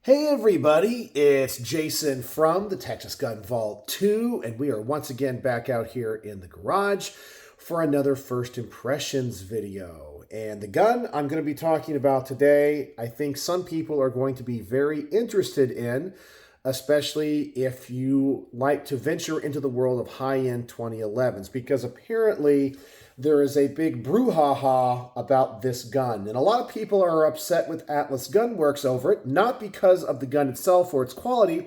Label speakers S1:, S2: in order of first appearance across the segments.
S1: Hey everybody, it's Jason from the Texas Gun Vault 2, and we are once again back out here in the garage for another First Impressions video. And the gun I'm going to be talking about today, I think some people are going to be very interested in, especially if you like to venture into the world of high-end 2011s, because apparently there is a big brouhaha about this gun. And a lot of people are upset with Atlas Gunworks over it, not because of the gun itself or its quality,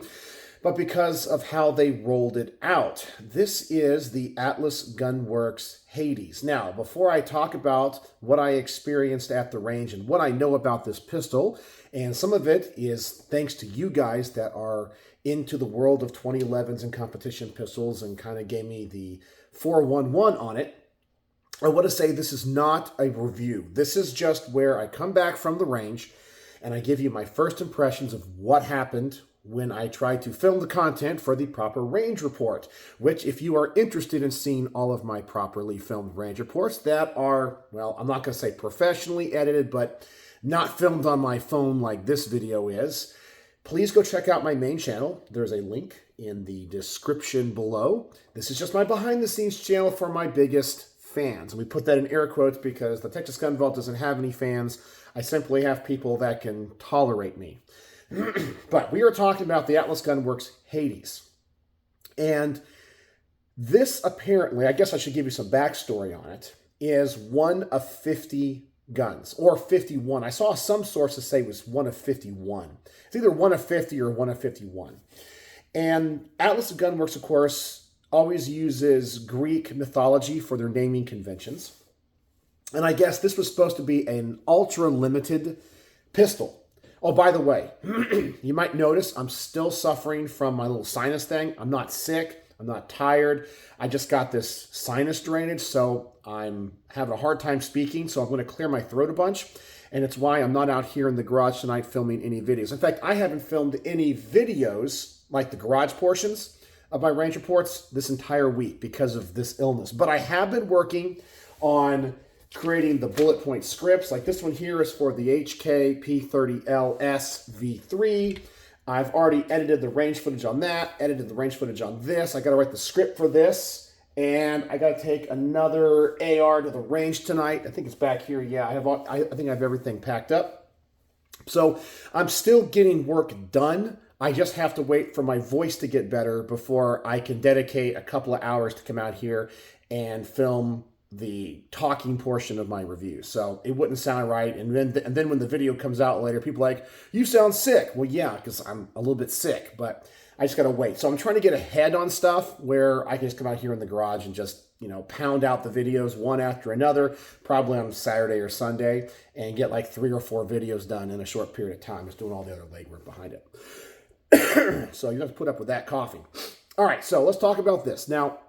S1: but because of how they rolled it out. This is the Atlas Gunworks Hades. Now, before I talk about what I experienced at the range and what I know about this pistol, and some of it is thanks to you guys that are into the world of 2011s and competition pistols and kind of gave me the 411 on it, I want to say this is not a review. This is just where I come back from the range and I give you my first impressions of what happened when I tried to film the content for the proper range report, which if you are interested in seeing all of my properly filmed range reports that are, well, I'm not going to say professionally edited, but not filmed on my phone like this video is, please go check out my main channel. There's a link in the description below. This is just my behind the scenes channel for my biggest fans. And we put that in air quotes because the Texas Gun Vault doesn't have any fans. I simply have people that can tolerate me. But we are talking about the Atlas Gunworks Hades. And this apparently, I guess I should give you some backstory on it, is one of 50 guns, or 51. I saw some sources say it was one of 51. It's either one of 50 or one of 51. And Atlas Gunworks, of course, always uses Greek mythology for their naming conventions. And I guess this was supposed to be an ultra-limited pistol. Oh, by the way, you might notice I'm still suffering from my little sinus thing. I'm not sick. I'm not tired. I just got this sinus drainage, so I'm having a hard time speaking, so I'm going to clear my throat a bunch. And it's why I'm not out here in the garage tonight filming any videos. In fact, I haven't filmed any videos, like the garage portions of my range reports, this entire week because of this illness. But I have been working on creating the bullet point scripts. Like this one here is for the HK P30LS V3. I've already edited the range footage on that, edited the range footage on this. I got to write the script for this, and I got to take another AR to the range tonight. I think it's back here. Yeah, I think I have everything packed up. So I'm still getting work done. I just have to wait for my voice to get better before I can dedicate a couple of hours to come out here and film the talking portion of my review. So it wouldn't sound right. And then when the video comes out later, people are like, you sound sick. Well, yeah, because I'm a little bit sick, but I just got to wait. So I'm trying to get ahead on stuff where I can just come out here in the garage and just, pound out the videos one after another, probably on Saturday or Sunday, and get like 3 or 4 videos done in a short period of time, just doing all the other legwork behind it. So you have to put up with that coughing. All right, so let's talk about this. Now,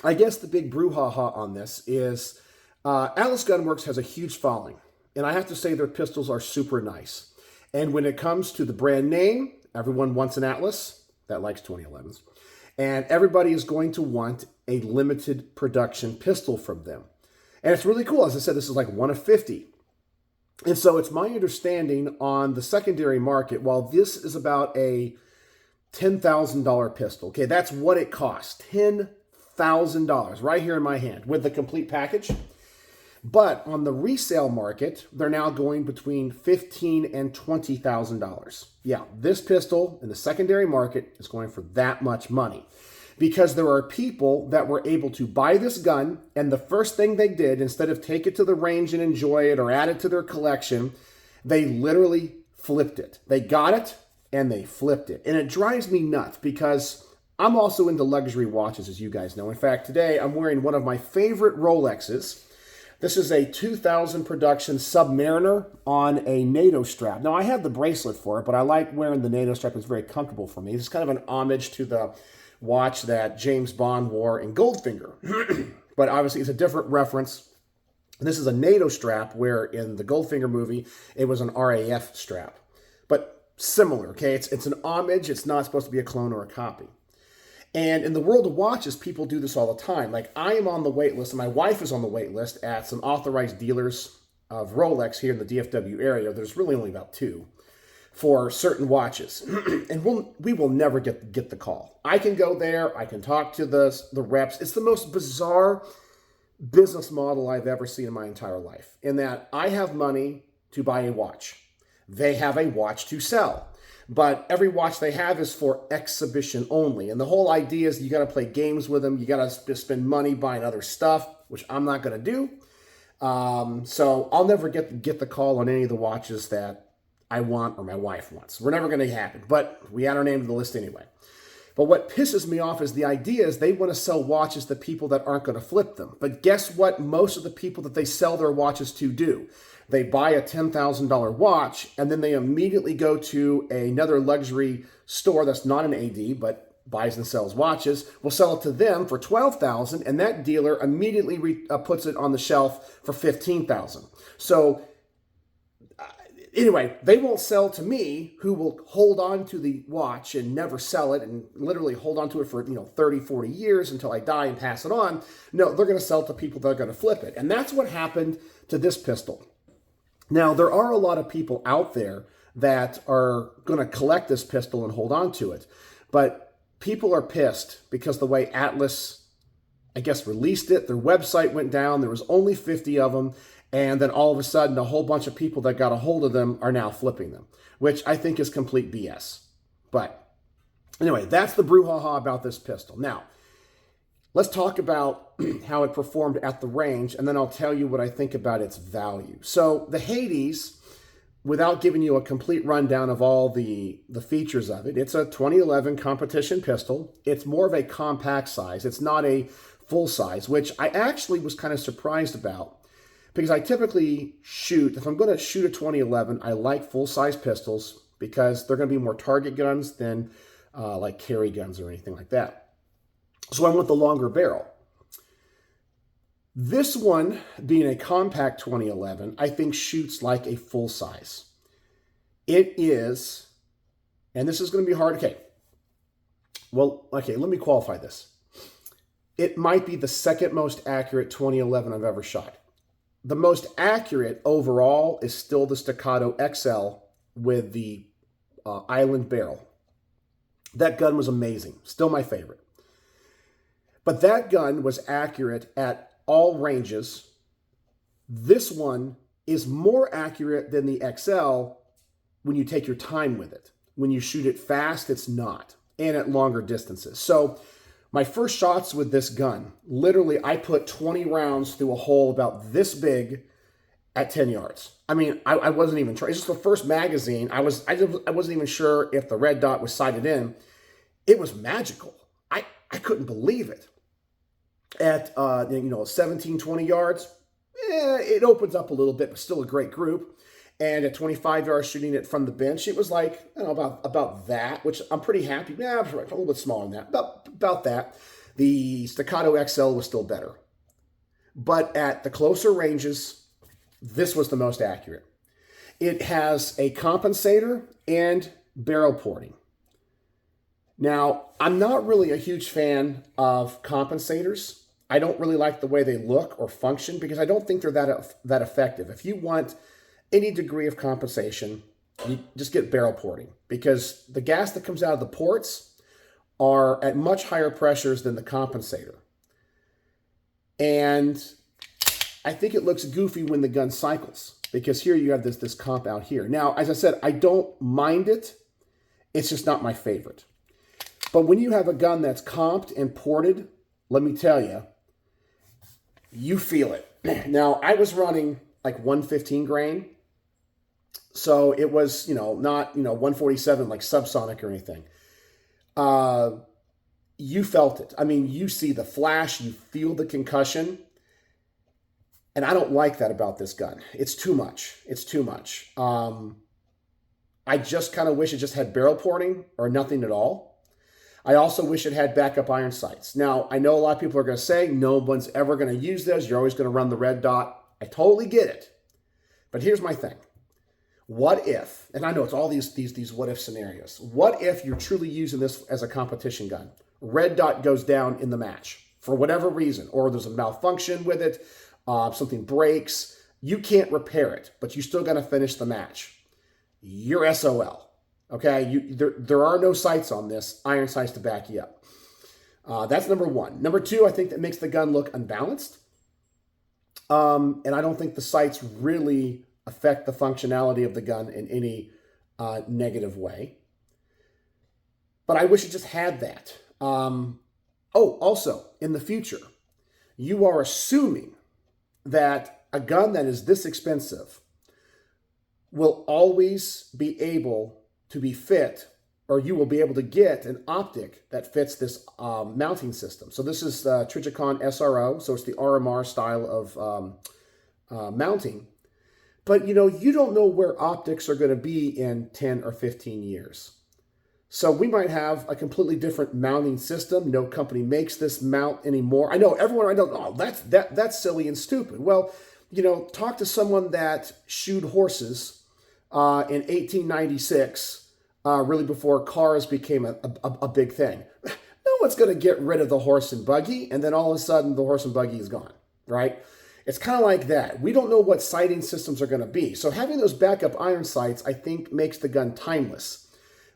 S1: I guess the big brouhaha on this is Atlas Gunworks has a huge following. And I have to say their pistols are super nice. And when it comes to the brand name, everyone wants an Atlas that likes 2011s. And everybody is going to want a limited production pistol from them. And it's really cool. As I said, this is like one of 50. And so it's my understanding on the secondary market, while this is about a $10,000 pistol, okay, that's what it costs, $10,000 right here in my hand with the complete package. But on the resale market, they're now going between $15,000 and $20,000. Yeah, this pistol in the secondary market is going for that much money, because there are people that were able to buy this gun, and the first thing they did, instead of take it to the range and enjoy it or add it to their collection, they literally flipped it. They got it, and they flipped it. And it drives me nuts, because I'm also into luxury watches, as you guys know. In fact, today I'm wearing one of my favorite Rolexes. This is a 2000 production Submariner on a NATO strap. Now, I have the bracelet for it, but I like wearing the NATO strap. It's very comfortable for me. It's kind of an homage to the watch that James Bond wore in Goldfinger. But obviously it's a different reference. This is a NATO strap, where in the Goldfinger movie, it was an RAF strap. But similar, okay? It's an homage. It's not supposed to be a clone or a copy. And in the world of watches, people do this all the time. Like, I am on the wait list, and my wife is on the wait list at some authorized dealers of Rolex here in the DFW area. There's really only about 2. for certain watches. And we will never get the call. I can go there. I can talk to the reps. It's the most bizarre business model I've ever seen in my entire life, in that I have money to buy a watch. They have a watch to sell. But every watch they have is for exhibition only. And the whole idea is you got to play games with them. You got to spend money buying other stuff, which I'm not going to do. So I'll never get the call on any of the watches that I want or my wife wants. We're never going to happen. But we add our name to the list anyway. But what pisses me off is the idea is they want to sell watches to people that aren't going to flip them. But guess what most of the people that they sell their watches to do? They buy a $10,000 watch, and then they immediately go to another luxury store that's not an AD, but buys and sells watches, will sell it to them for $12,000, and that dealer immediately puts it on the shelf for $15,000. So anyway, they won't sell to me, who will hold on to the watch and never sell it and literally hold on to it for 30, 40 years until I die and pass it on. No, they're going to sell it to people that are going to flip it. And that's what happened to this pistol. Now, there are a lot of people out there that are going to collect this pistol and hold on to it. But people are pissed because the way Atlas, I guess, released it, their website went down. There was only 50 of them. And then all of a sudden, a whole bunch of people that got a hold of them are now flipping them, which I think is complete BS. But anyway, that's the brouhaha about this pistol. Now, let's talk about how it performed at the range, and then I'll tell you what I think about its value. So the Hades, without giving you a complete rundown of all the features of it, it's a 2011 competition pistol. It's more of a compact size. It's not a full size, which I actually was kind of surprised about, because I typically shoot, if I'm going to shoot a 2011, I like full-size pistols because they're going to be more target guns than like carry guns or anything like that. So I want the longer barrel. This one, being a compact 2011, I think shoots like a full size. It is, and this is going to be hard. Okay, let me qualify this. It might be the second most accurate 2011 I've ever shot. The most accurate overall is still the Staccato XL with the island barrel. That gun was amazing. Still my favorite. But that gun was accurate at all ranges. This one is more accurate than the XL when you take your time with it. When you shoot it fast, it's not, and at longer distances. So my first shots with this gun, literally I put 20 rounds through a hole about this big at 10 yards. I mean, I wasn't even trying. It's just the first magazine. I wasn't even sure if the red dot was sighted in. It was magical. I couldn't believe it. At 17, 20 yards, it opens up a little bit, but still a great group. And at 25 yards, shooting it from the bench, it was like, about that, which I'm pretty happy. Yeah, a little bit smaller than that, about that. The Staccato XL was still better. But at the closer ranges, this was the most accurate. It has a compensator and barrel porting. Now, I'm not really a huge fan of compensators. I don't really like the way they look or function because I don't think they're that effective. If you want any degree of compensation, you just get barrel porting, because the gas that comes out of the ports are at much higher pressures than the compensator. And I think it looks goofy when the gun cycles, because here you have this comp out here. Now, as I said, I don't mind it. It's just not my favorite. But when you have a gun that's comped and ported, let me tell you, you feel it. Now, I was running like 115 grain. So it was, not, 147 like subsonic or anything. You felt it. I mean, you see the flash, you feel the concussion. And I don't like that about this gun. It's too much. It's too much. I just kind of wish it just had barrel porting or nothing at all. I also wish it had backup iron sights. Now, I know a lot of people are going to say, no one's ever going to use this. You're always going to run the red dot. I totally get it. But here's my thing. What if, and I know it's all these what if scenarios. What if you're truly using this as a competition gun? Red dot goes down in the match for whatever reason, or there's a malfunction with it, something breaks. You can't repair it, but you still got to finish the match. You're SOL. Okay, there are no sights on this, iron sights to back you up. That's number one. Number two, I think that makes the gun look unbalanced. And I don't think the sights really affect the functionality of the gun in any negative way. But I wish it just had that. Also, in the future, you are assuming that a gun that is this expensive will always be able to be fit, or you will be able to get an optic that fits this mounting system. So this is the Trijicon SRO, so it's the RMR style of mounting. But, you don't know where optics are going to be in 10 or 15 years. So we might have a completely different mounting system. No company makes this mount anymore. I know everyone, I don't know, that's silly and stupid. Well, talk to someone that shoed horses in 1896, really before cars became a big thing. No one's going to get rid of the horse and buggy, and then all of a sudden the horse and buggy is gone, right? It's kind of like that. We don't know what sighting systems are going to be. So having those backup iron sights, I think, makes the gun timeless.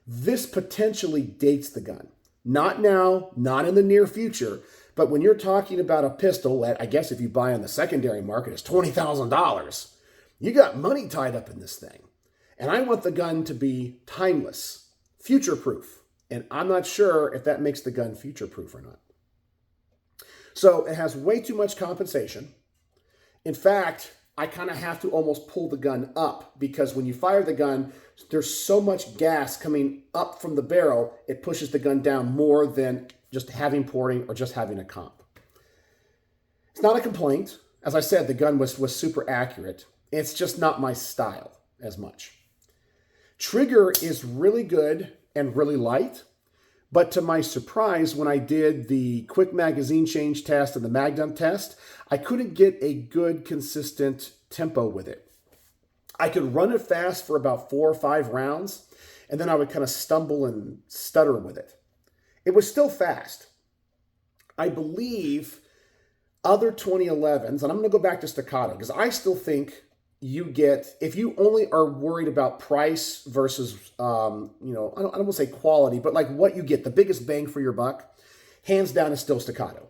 S1: This potentially dates the gun. Not now, not in the near future, but when you're talking about a pistol that, I guess if you buy on the secondary market, is $20,000, you got money tied up in this thing. And I want the gun to be timeless, future-proof. And I'm not sure if that makes the gun future-proof or not. So it has way too much compensation. In fact, I kind of have to almost pull the gun up because when you fire the gun, there's so much gas coming up from the barrel, it pushes the gun down more than just having porting or just having a comp. It's not a complaint. As I said, the gun was super accurate. It's just not my style as much. Trigger is really good and really light, but to my surprise, when I did the quick magazine change test and the mag dump test, I couldn't get a good, consistent tempo with it. I could run it fast for about 4 or 5 rounds, and then I would kind of stumble and stutter with it. It was still fast. I believe other 2011s, and I'm going to go back to staccato, because I still think you get, if you only are worried about price versus, I don't want to say quality, but like what you get, the biggest bang for your buck, hands down is still staccato.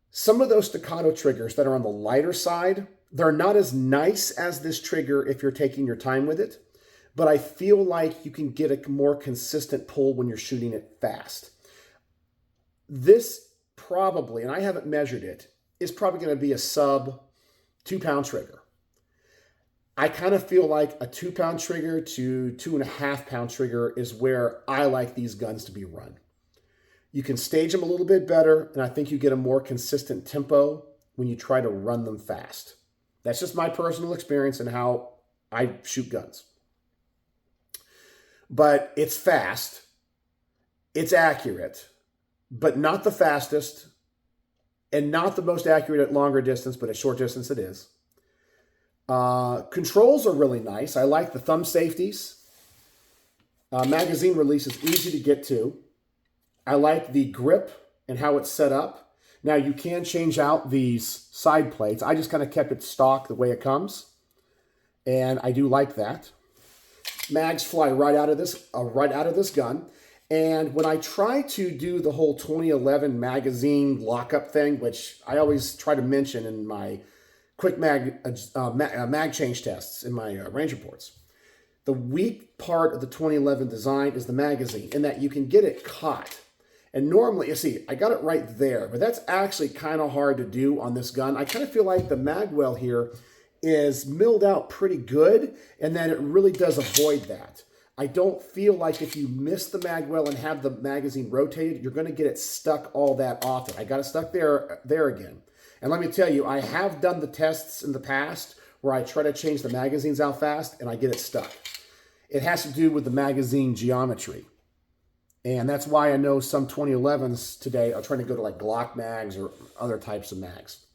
S1: Some of those staccato triggers that are on the lighter side, they're not as nice as this trigger if you're taking your time with it, but I feel like you can get a more consistent pull when you're shooting it fast. This probably, and I haven't measured it, is probably going to be a sub 2-pound trigger. I kind of feel like a 2-pound trigger to 2.5-pound trigger is where I like these guns to be run. You can stage them a little bit better, and I think you get a more consistent tempo when you try to run them fast. That's just my personal experience and how I shoot guns. But it's fast, it's accurate, but not the fastest, and not the most accurate at longer distance, but at short distance it is. Controls are really nice. I like the thumb safeties. Magazine release is easy to get to. I like the grip and how it's set up. Now you can change out these side plates. I just kind of kept it stock the way it comes. And I do like that. Mags fly right out of this gun. And when I try to do the whole 2011 magazine lockup thing, which I always try to mention in my quick mag change tests in my range reports, the weak part of the 2011 design is the magazine, in that you can get it caught. And normally, you see, I got it right there, but that's actually kind of hard to do on this gun. I kind of feel like the mag well here is milled out pretty good, and then it really does avoid that. I don't feel like if you miss the mag well and have the magazine rotated, you're going to get it stuck all that often. I got it stuck there again. And let me tell you, I have done the tests in the past where I try to change the magazines out fast and I get it stuck. It has to do with the magazine geometry. And that's why I know some 2011s today are trying to go to like Glock mags or other types of mags.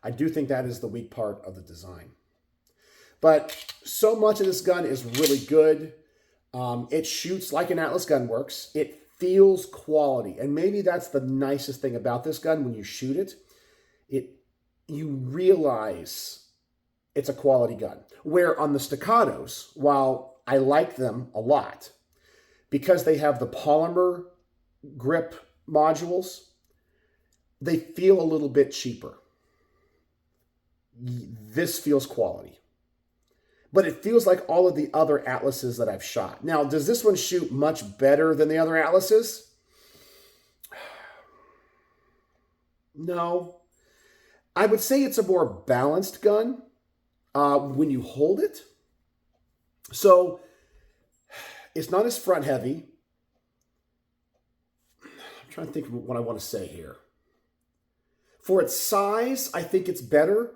S1: I do think that is the weak part of the design. But so much of this gun is really good. It shoots like an Atlas Gunworks. It feels quality. And maybe that's the nicest thing about this gun. When you shoot it, you realize it's a quality gun. Where on the staccatos, while I like them a lot because they have the polymer grip modules. They feel a little bit cheaper. This feels quality. But it feels like all of the other Atlases that I've shot. Now, does this one shoot much better than the other Atlases? No. I would say it's a more balanced gun when you hold it. So it's not as front heavy. I'm trying to think of what I want to say here. For its size, I think it's better,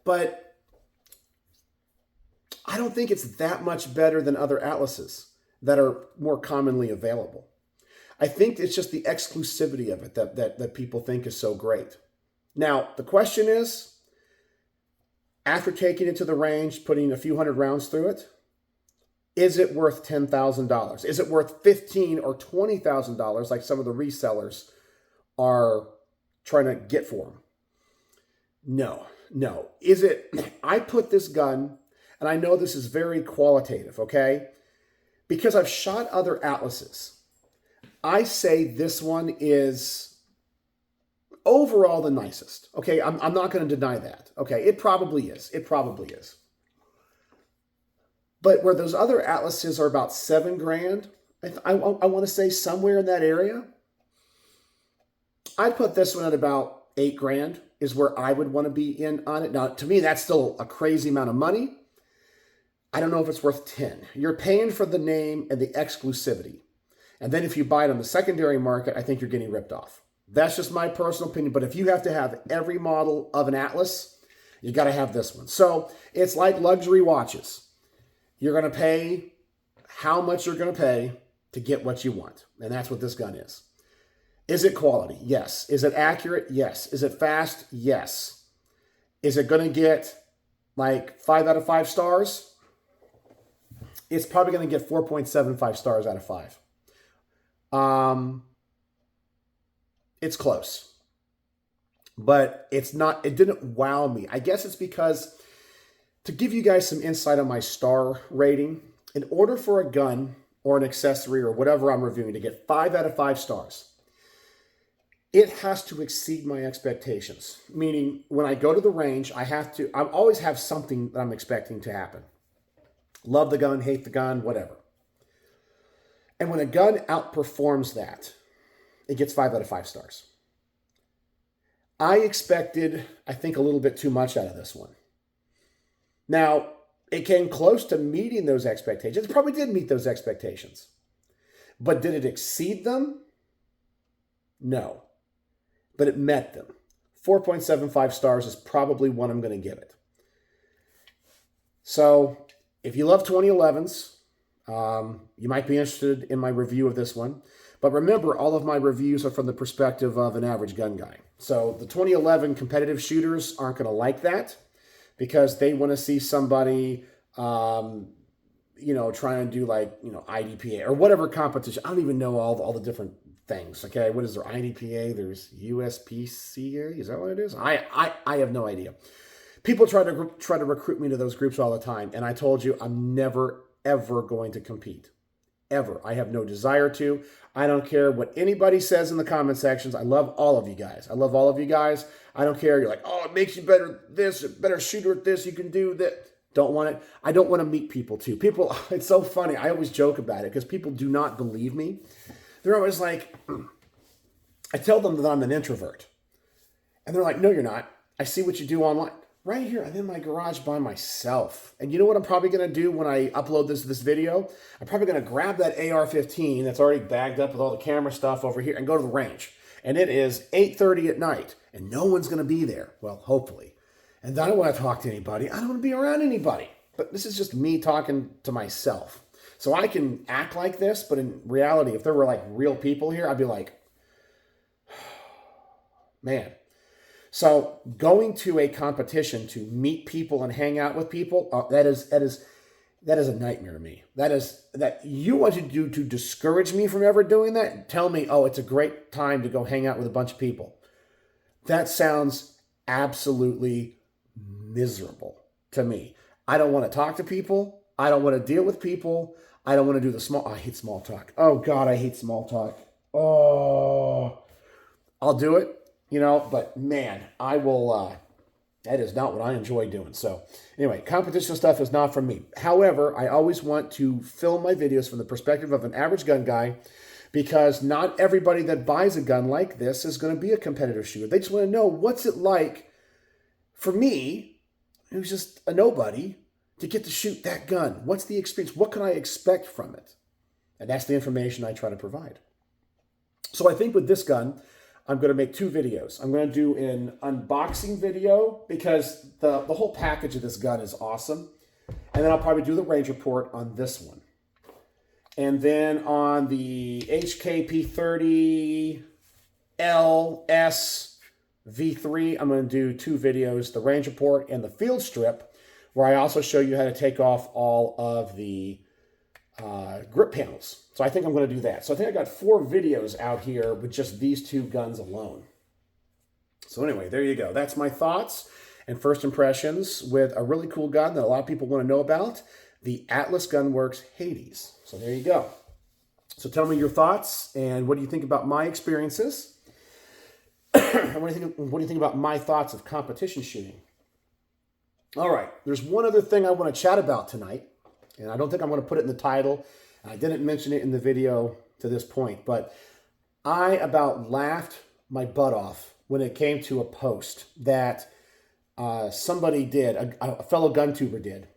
S1: but I don't think it's that much better than other Atlases that are more commonly available. I think it's just the exclusivity of it that people think is so great. Now, the question is, after taking it to the range, putting a few hundred rounds through it, is it worth $10,000? Is it worth $15,000 or $20,000 like some of the resellers are trying to get for them? No. Is it? I put this gun, and I know this is very qualitative, okay? Because I've shot other Atlases. I say this one is overall the nicest. Okay, I'm not going to deny that. Okay, it probably is. It probably is. But where those other Atlases are about $7,000, I want to say somewhere in that area. I'd put this one at about $8,000 is where I would want to be in on it. Now, to me, that's still a crazy amount of money. I don't know if it's worth 10. You're paying for the name and the exclusivity. And then if you buy it on the secondary market, I think you're getting ripped off. That's just my personal opinion. But if you have to have every model of an Atlas, you got to have this one. So it's like luxury watches. You're going to pay how much you're going to pay to get what you want. And that's what this gun is. Is it quality? Yes. Is it accurate? Yes. Is it fast? Yes. Is it going to get like 5 out of 5 stars? It's probably going to get 4.75 stars out of 5. It's close, but it's not, it didn't wow me. I guess it's because, to give you guys some insight on my star rating, in order for a gun or an accessory or whatever I'm reviewing to get 5 out of 5 stars, it has to exceed my expectations. Meaning when I go to the range, I always have something that I'm expecting to happen. Love the gun, hate the gun, whatever. And when a gun outperforms that, it gets 5 out of 5 stars. I expected, I think, a little bit too much out of this one. Now, it came close to meeting those expectations. It probably did meet those expectations. But did it exceed them? No. But it met them. 4.75 stars is probably what I'm going to give it. So, if you love 2011s, you might be interested in my review of this one. But remember, all of my reviews are from the perspective of an average gun guy. So the 2011 competitive shooters aren't going to like that because they want to see somebody, trying to do like, IDPA or whatever competition. I don't even know all the different things. Okay, what is there? IDPA, there's USPCA. Is that what it is? I have no idea. People try to recruit me to those groups all the time. And I told you, I'm never, ever going to compete. Ever. I have no desire to. I don't care what anybody says in the comment sections. I love all of you guys. I don't care. You're like, oh, it makes you better this, better shooter at this. You can do that. Don't want it. I don't want to meet people too. People, it's so funny. I always joke about it because people do not believe me. They're always like, I tell them that I'm an introvert. And they're like, no, you're not. I see what you do online. Right here, I'm in my garage by myself. And you know what I'm probably going to do when I upload this video? I'm probably going to grab that AR-15 that's already bagged up with all the camera stuff over here and go to the range. And it is 8:30 at night, and no one's going to be there. Well, hopefully. And I don't want to talk to anybody. I don't want to be around anybody. But this is just me talking to myself. So I can act like this, but in reality, if there were like real people here, I'd be like, man. So going to a competition to meet people and hang out with people, that is a nightmare to me. That you want to do to discourage me from ever doing that? Tell me, oh, it's a great time to go hang out with a bunch of people. That sounds absolutely miserable to me. I don't want to talk to people. I don't want to deal with people. I don't want to do the small. I hate small talk. Oh God, I hate small talk. Oh, I'll do it, but man, I will. That is not what I enjoy doing. So anyway, competition stuff is not for me. However, I always want to film my videos from the perspective of an average gun guy, because not everybody that buys a gun like this is going to be a competitive shooter. They just want to know, what's it like for me, who's just a nobody, to get to shoot that gun? What's the experience? What can I expect from it? And that's the information I try to provide. So I think with this gun, I'm going to make 2 videos. I'm going to do an unboxing video, because the whole package of this gun is awesome. And then I'll probably do the range report on this one. And then on the HKP30 LS V3, I'm going to do 2 videos, the range report and the field strip, where I also show you how to take off all of the grip panels. So I think I'm going to do that. So I think I got 4 videos out here with just these 2 guns alone. So anyway, there you go. That's my thoughts and first impressions with a really cool gun that a lot of people want to know about, the Atlas Gunworks Hades. So there you go. So tell me your thoughts, and what do you think about my experiences? What do you think about my thoughts of competition shooting? All right, there's one other thing I want to chat about tonight, and I don't think I'm going to put it in the title. I didn't mention it in the video to this point, but I about laughed my butt off when it came to a post that somebody did, a fellow gun tuber did.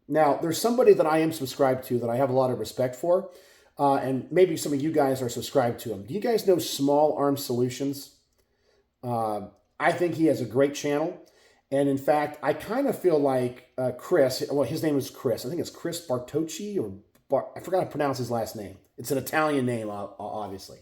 S1: Now, there's somebody that I am subscribed to that I have a lot of respect for, and maybe some of you guys are subscribed to him. Do you guys know Small Arms Solutions? I think he has a great channel. And in fact, I kind of feel like Chris, well, his name is Chris. I think it's Chris Bartocci, I forgot to pronounce his last name. It's an Italian name, obviously.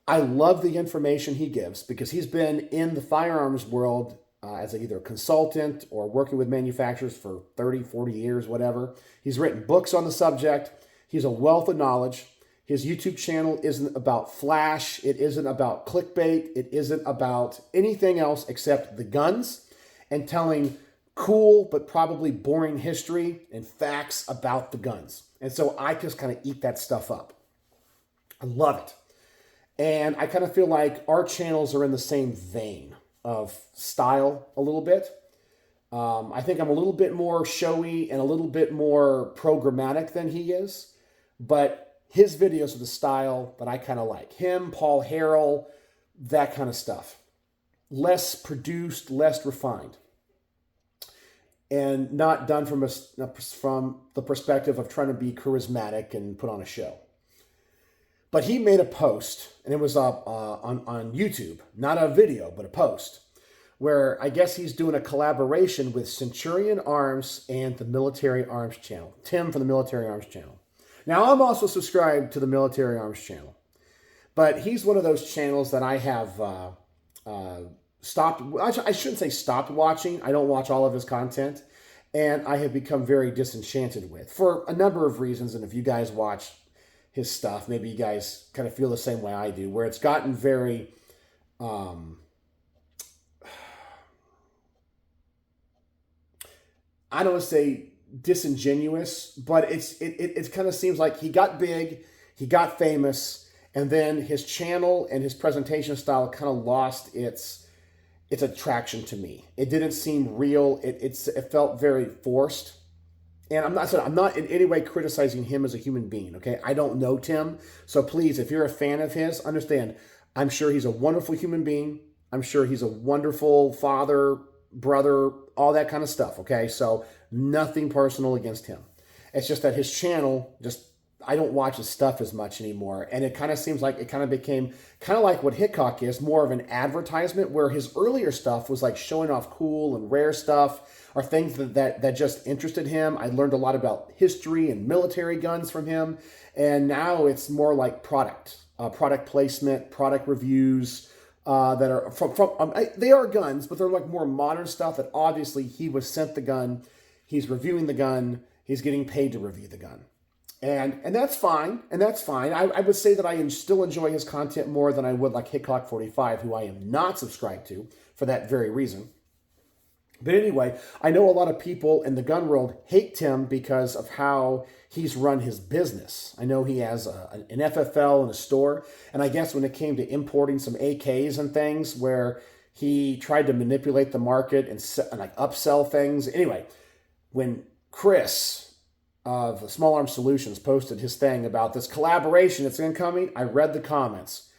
S1: I love the information he gives, because he's been in the firearms world as either a consultant or working with manufacturers for 30, 40 years, whatever. He's written books on the subject. He's a wealth of knowledge. His YouTube channel isn't about flash. It isn't about clickbait. It isn't about anything else except the guns and telling cool but probably boring history and facts about the guns. And so I just kind of eat that stuff up. I love it. And I kind of feel like our channels are in the same vein of style a little bit. I think I'm a little bit more showy and a little bit more programmatic than he is. But his videos are the style that I kind of like. Him, Paul Harrell, that kind of stuff. Less produced, less refined. And not done from the perspective of trying to be charismatic and put on a show. But he made a post, and it was up on YouTube, not a video, but a post, where I guess he's doing a collaboration with Centurion Arms and the Military Arms channel. Tim from the Military Arms channel. Now, I'm also subscribed to the Military Arms channel, but he's one of those channels that I have stopped. I shouldn't say stopped watching. I don't watch all of his content, and I have become very disenchanted with, for a number of reasons. And if you guys watch his stuff, maybe you guys kind of feel the same way I do, where it's gotten very, I don't want to say disingenuous, but it kind of seems like he got big, he got famous, and then his channel and his presentation style kind of lost its attraction to me. It didn't seem real. It felt very forced. And I'm not in any way criticizing him as a human being, okay? I don't know Tim, so please, if you're a fan of his, understand, I'm sure he's a wonderful human being. I'm sure he's a wonderful father, brother, all that kind of stuff, okay? So nothing personal against him. It's just that his channel, I don't watch his stuff as much anymore. And it kind of seems like it kind of became kind of like what Hickok is, more of an advertisement, where his earlier stuff was like showing off cool and rare stuff, or things that just interested him. I learned a lot about history and military guns from him. And now it's more like product placement, product reviews that are they are guns, but they're like more modern stuff that obviously he was sent the gun, he's reviewing the gun, he's getting paid to review the gun. And that's fine, I would say that I still enjoy his content more than I would like Hickok 45, who I am not subscribed to for that very reason. But anyway, I know a lot of people in the gun world hate Tim because of how he's run his business. I know he has an FFL and a store. And I guess when it came to importing some AKs and things where he tried to manipulate the market and like upsell things. Anyway, when Chris of Small Arms Solutions posted his thing about this collaboration that's incoming, I read the comments.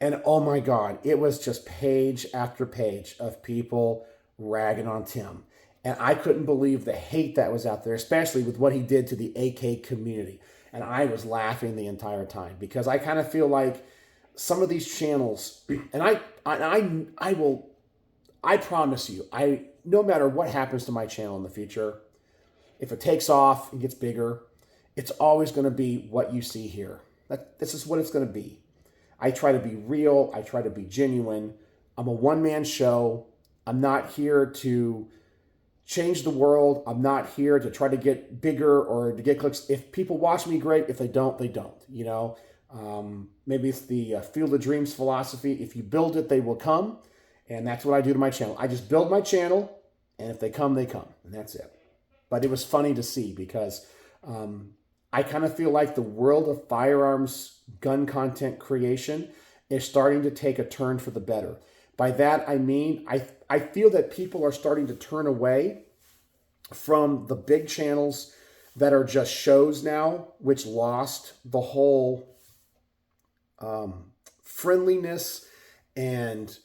S1: And oh my God, it was just page after page of people ragging on Tim. And I couldn't believe the hate that was out there, especially with what he did to the AK community. And I was laughing the entire time because I kind of feel like some of these channels, and I promise you, no matter what happens to my channel in the future, if it takes off and gets bigger, it's always going to be what you see here. This is what it's going to be. I try to be real. I try to be genuine. I'm a one-man show. I'm not here to change the world. I'm not here to try to get bigger or to get clicks. If people watch me, great. If they don't, they don't. You know, maybe it's the Field of Dreams philosophy. If you build it, they will come. And that's what I do to my channel. I just build my channel, and if they come, they come. And that's it. But it was funny to see because I kind of feel like the world of firearms gun content creation is starting to take a turn for the better. By that, I mean, I feel that people are starting to turn away from the big channels that are just shows now, which lost the whole friendliness and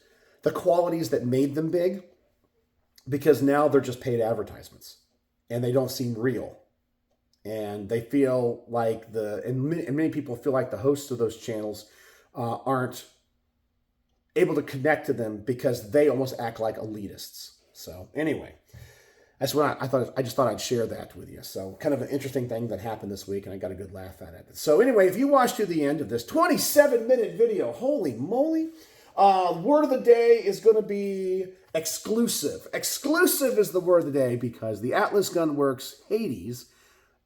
S1: the qualities that made them big, because now they're just paid advertisements and they don't seem real. And they feel like and many people feel like the hosts of those channels aren't able to connect to them because they almost act like elitists. So anyway, that's what I just thought I'd share that with you. So kind of an interesting thing that happened this week, and I got a good laugh at it. So anyway, if you watched to the end of this 27-minute video, holy moly, word of the day is going to be exclusive. Exclusive is the word of the day because the Atlas Gunworks Hades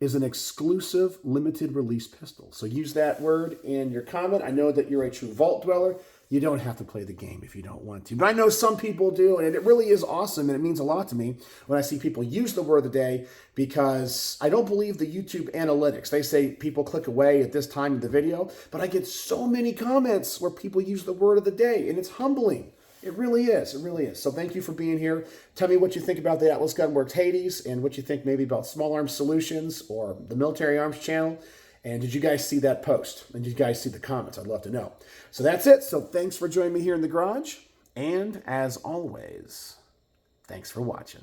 S1: is an exclusive limited release pistol. So use that word in your comment. I know that you're a true vault dweller. You don't have to play the game if you don't want to. But I know some people do, and it really is awesome, and it means a lot to me when I see people use the word of the day because I don't believe the YouTube analytics. They say people click away at this time of the video, but I get so many comments where people use the word of the day, and it's humbling. It really is. It really is. So thank you for being here. Tell me what you think about the Atlas Gunworks Hades and what you think maybe about Small Arms Solutions or the Military Arms channel. And did you guys see that post? And did you guys see the comments? I'd love to know. So that's it. So thanks for joining me here in the garage. And as always, thanks for watching.